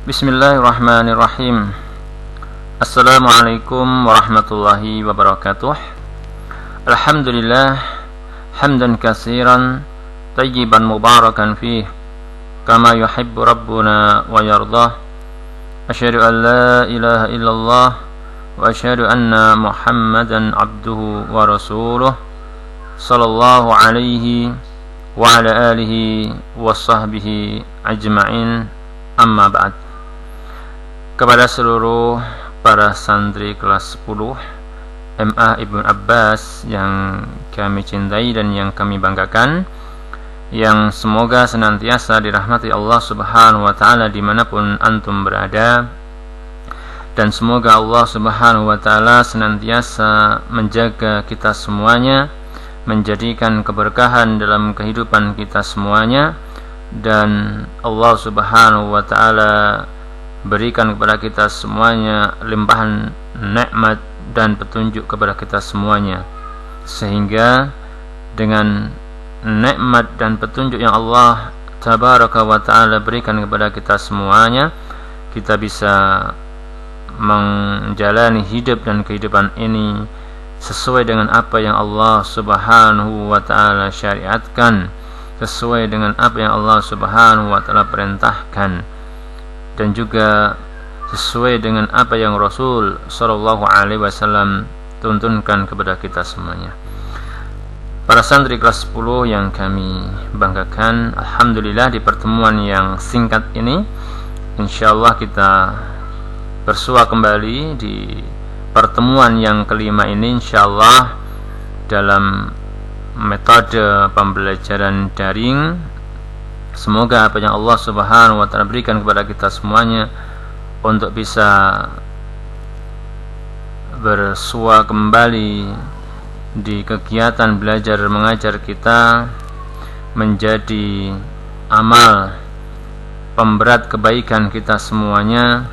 Bismillahirrahmanirrahim. Assalamualaikum warahmatullahi wabarakatuh. Alhamdulillah hamdan katsiran tayyiban mubarakan fih kama yuhibbu rabbuna wa yardah. Asyhadu an la ilaha illallah wa asyhadu anna Muhammadan abduhu wa rasuluh sallallahu alaihi wa ala alihi wa sahbihi ajma'in. Amma ba'd. Kepada seluruh para santri kelas 10 MA Ibnu Abbas yang kami cintai dan yang kami banggakan, yang semoga senantiasa dirahmati Allah Subhanahu wa ta'ala dimanapun antum berada, dan semoga Allah Subhanahu wa ta'ala senantiasa menjaga kita semuanya, menjadikan keberkahan dalam kehidupan kita semuanya, dan Allah Subhanahu wa ta'ala berikan kepada kita semuanya limpahan nikmat dan petunjuk kepada kita semuanya, sehingga dengan nikmat dan petunjuk yang Allah Tabaraka wa ta'ala berikan kepada kita semuanya, kita bisa menjalani hidup dan kehidupan ini sesuai dengan apa yang Allah Subhanahu wa ta'ala syariatkan, sesuai dengan apa yang Allah Subhanahu wa ta'ala perintahkan, dan juga sesuai dengan apa yang Rasul sallallahu alaihi wasallam tuntunkan kepada kita semuanya. Para santri kelas 10 yang kami banggakan, alhamdulillah di pertemuan yang singkat ini insyaallah kita bersua kembali di pertemuan yang kelima ini insyaallah dalam metode pembelajaran daring. Semoga apa yang Allah Subhanahu wa ta'ala berikan kepada kita semuanya untuk bisa bersua kembali di kegiatan belajar mengajar kita menjadi amal pemberat kebaikan kita semuanya,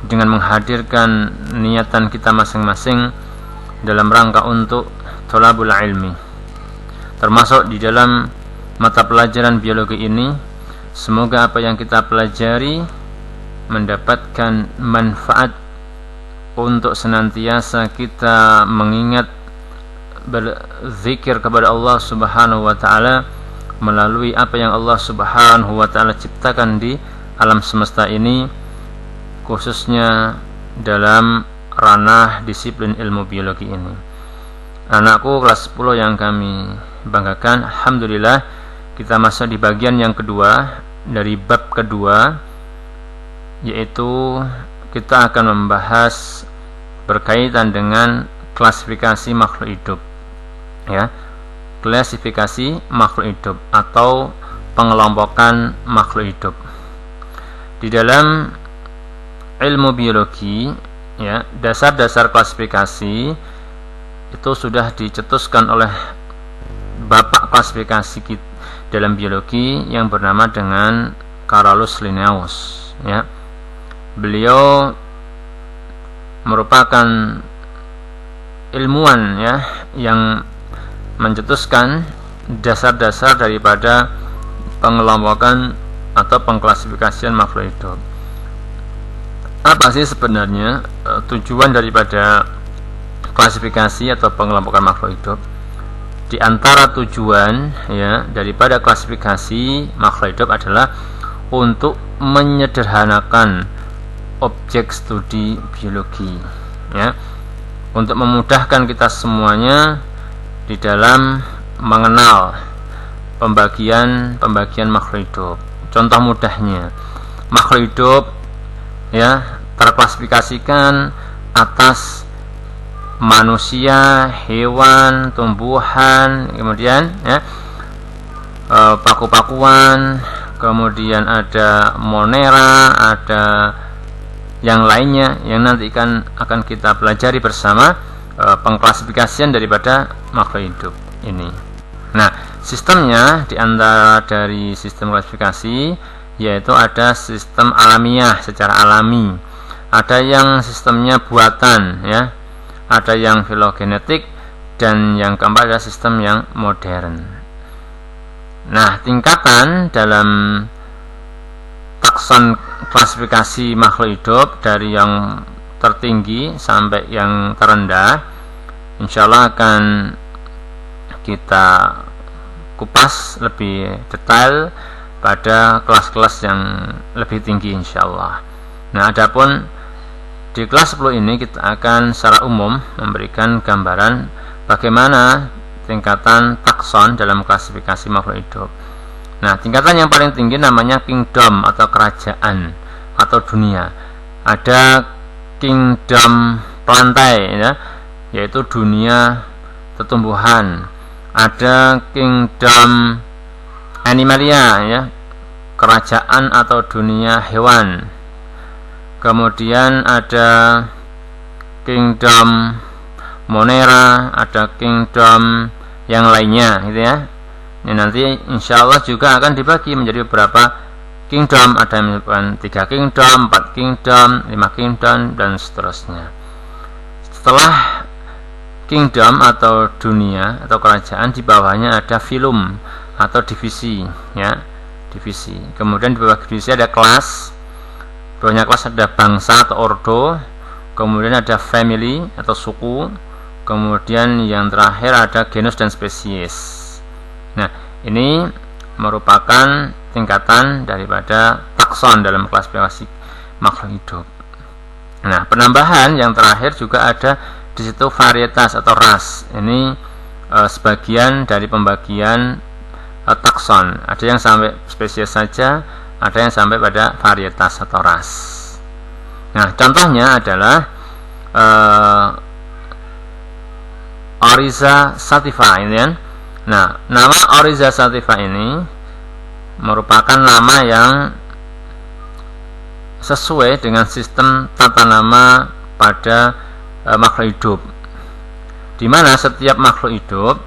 dengan menghadirkan niatan kita masing-masing dalam rangka untuk thalabul ilmi, termasuk di dalam mata pelajaran biologi ini. Semoga apa yang kita pelajari mendapatkan manfaat untuk senantiasa kita mengingat berzikir kepada Allah Subhanahu wa ta'ala melalui apa yang Allah Subhanahu wa ta'ala ciptakan di alam semesta ini, khususnya dalam ranah disiplin ilmu biologi ini. Anakku kelas 10 yang kami banggakan, alhamdulillah kita masuk di bagian yang kedua dari bab kedua, yaitu kita akan membahas berkaitan dengan klasifikasi makhluk hidup, ya, klasifikasi makhluk hidup atau pengelompokan makhluk hidup. Di dalam ilmu biologi, ya, dasar-dasar klasifikasi itu sudah dicetuskan oleh bapak klasifikasi kita dalam biologi yang bernama dengan Carolus Linnaeus, ya. Beliau merupakan ilmuwan, ya, yang mencetuskan dasar-dasar daripada pengelompokan atau pengklasifikasian makhluk hidup. Apa sih sebenarnya tujuan daripada klasifikasi atau pengelompokan makhluk hidup? Di antara tujuan, ya, daripada klasifikasi makhluk hidup adalah untuk menyederhanakan objek studi biologi, ya, untuk memudahkan kita semuanya di dalam mengenal pembagian makhluk hidup. Contoh mudahnya, makhluk hidup, ya, terklasifikasikan atas manusia, hewan, tumbuhan, kemudian, ya, paku-pakuan, kemudian ada monera, ada yang lainnya yang nanti akan kita pelajari bersama pengklasifikasian daripada makhluk hidup ini. Nah, sistemnya di antara dari sistem klasifikasi yaitu ada sistem alamiah secara alami, ada yang sistemnya buatan, ya, ada yang filogenetik, dan yang keempat adalah sistem yang modern. Nah, tingkatan dalam takson klasifikasi makhluk hidup dari yang tertinggi sampai yang terendah, insyaallah akan kita kupas lebih detail pada kelas-kelas yang lebih tinggi insyaallah. Nah, adapun di kelas 10 ini kita akan secara umum memberikan gambaran bagaimana tingkatan takson dalam klasifikasi makhluk hidup. Nah, tingkatan yang paling tinggi namanya kingdom atau kerajaan atau dunia. Ada kingdom plantae ya, yaitu dunia tumbuhan. Ada kingdom animalia ya, kerajaan atau dunia hewan. Kemudian ada kingdom monera, ada kingdom yang lainnya gitu ya. Ini nanti insyaallah juga akan dibagi menjadi beberapa kingdom, ada misalkan 3 kingdom, 4 kingdom, 5 kingdom dan seterusnya. Setelah kingdom atau dunia atau kerajaan, di bawahnya ada filum atau divisi ya, divisi. Kemudian di bawah divisi ada kelas. Bawahnya kelas ada bangsa atau ordo, kemudian ada family atau suku, kemudian yang terakhir ada genus dan spesies. Nah, ini merupakan tingkatan daripada takson dalam klasifikasi makhluk hidup. Nah, penambahan yang terakhir juga ada di situ varietas atau ras. Ini sebagian dari pembagian takson. Ada yang sampai spesies saja, ada yang sampai pada varietas atau ras. Nah, contohnya adalah Oryza sativa ini kan. Nah, nama Oryza sativa ini merupakan nama yang sesuai dengan sistem tata nama pada makhluk hidup, di mana setiap makhluk hidup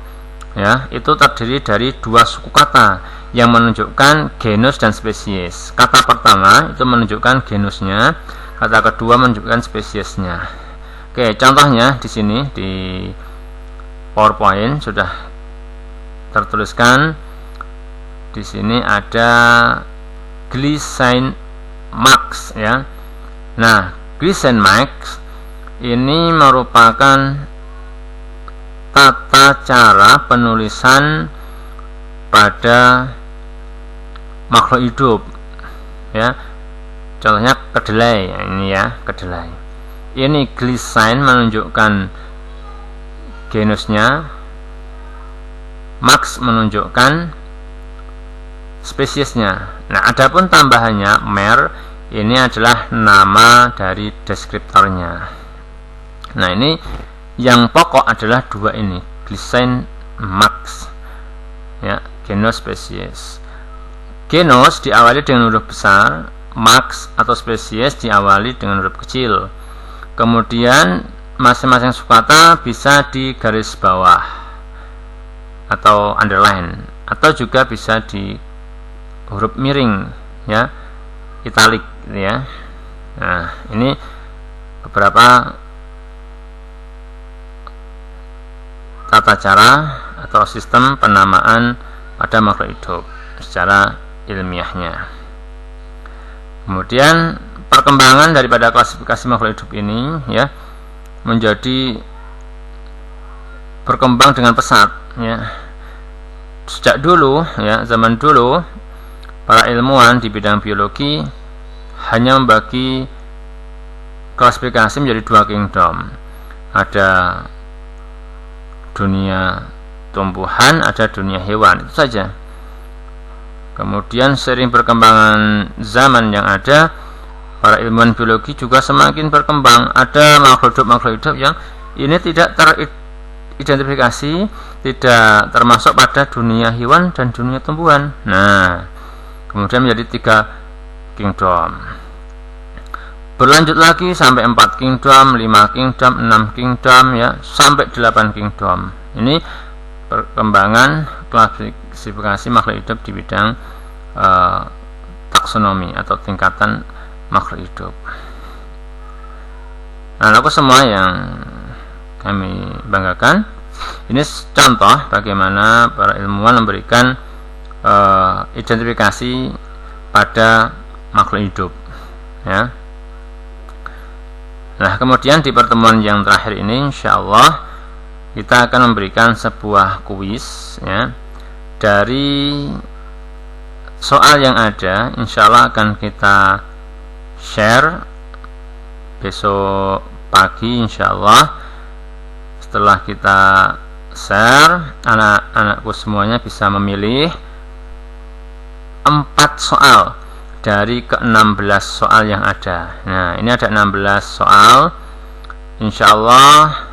ya itu terdiri dari 2 suku kata yang menunjukkan genus dan spesies. Kata pertama itu menunjukkan genusnya, kata kedua menunjukkan spesiesnya. Oke, contohnya di sini di PowerPoint sudah tertuliskan. Di sini ada Glycine-Max ya. Nah, Glycine-Max ini merupakan tata cara penulisan pada makhluk hidup ya. Contohnya kedelai ini ya, kedelai. Ini glycine menunjukkan genusnya, Max menunjukkan spesiesnya. Nah, adapun tambahannya mer, ini adalah nama dari deskriptornya. Nah, ini yang pokok adalah 2 ini, glycine, Max ya, genus, spesies. Genus diawali dengan huruf besar, Max atau spesies diawali dengan huruf kecil. Kemudian masing-masing sukata bisa di garis bawah atau underline, atau juga bisa di huruf miring ya, italic gitu ya. Nah, ini beberapa tata cara atau sistem penamaan pada makhluk hidup secara ilmiahnya. Kemudian perkembangan daripada klasifikasi makhluk hidup ini ya menjadi berkembang dengan pesat ya. Sejak dulu ya, zaman dulu para ilmuwan di bidang biologi hanya membagi klasifikasi menjadi 2 kingdom. Ada dunia tumbuhan, ada dunia hewan, itu saja. Kemudian sering perkembangan zaman yang ada, para ilmuwan biologi juga semakin berkembang. Ada makhluk hidup yang ini tidak teridentifikasi, tidak termasuk pada dunia hewan dan dunia tumbuhan. Nah, kemudian menjadi 3 kingdom. Berlanjut lagi sampai 4 kingdom, 5 kingdom, 6 kingdom ya, sampai 8 kingdom. Ini perkembangan klasifikasi makhluk hidup di bidang taksonomi atau tingkatan makhluk hidup. Nah, lalu semua yang kami banggakan, ini contoh bagaimana para ilmuwan memberikan identifikasi pada makhluk hidup ya. Nah, kemudian di pertemuan yang terakhir ini insyaallah kita akan memberikan sebuah kuis, ya, dari soal yang ada. Insyaallah akan kita share besok pagi insyaallah. Setelah kita share, anak-anakku semuanya bisa memilih 4 soal dari ke-16 soal yang ada. Nah, ini ada 16 soal. Insyaallah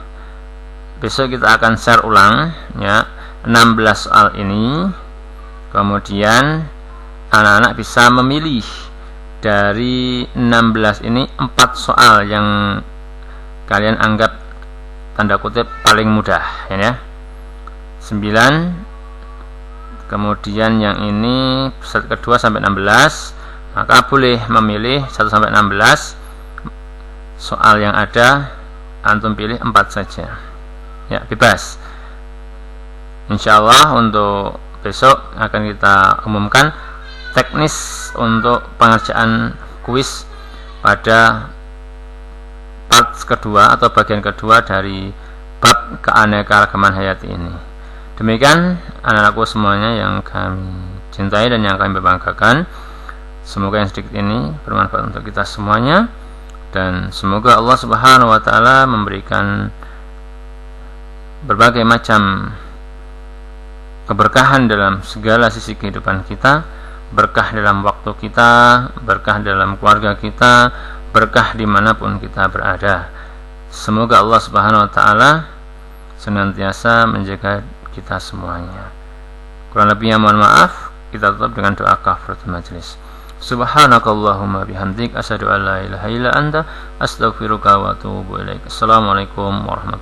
besok kita akan share ulang, ya, 16 soal ini. Kemudian anak-anak bisa memilih dari 16 ini 4 soal yang kalian anggap tanda kutip paling mudah, ya. 9. Kemudian yang ini set kedua sampai 16. Maka boleh memilih 1 sampai 16 soal yang ada, antum pilih 4 saja, ya, bebas. Insyaallah untuk besok akan kita umumkan teknis untuk pengerjaan kuis pada part kedua atau bagian kedua dari bab keanekaragaman hayati ini. Demikian anak-anakku semuanya yang kami cintai dan yang kami banggakan. Semoga yang sedikit ini bermanfaat untuk kita semuanya, dan semoga Allah Subhanahu wa taala memberikan berbagai macam keberkahan dalam segala sisi kehidupan kita, berkah dalam waktu kita, berkah dalam keluarga kita, berkah dimanapun kita berada. Semoga Allah Subhanahu wa taala senantiasa menjaga kita semuanya. Kurang lebihnya mohon maaf. Kita tutup dengan doa kafaratul majelis. Subhanakallahumma bihamdik asyhadu an la ilaha illa anta astaghfiruka wa atubu ilaik. Assalamualaikum warahmatullahi wabarakatuh.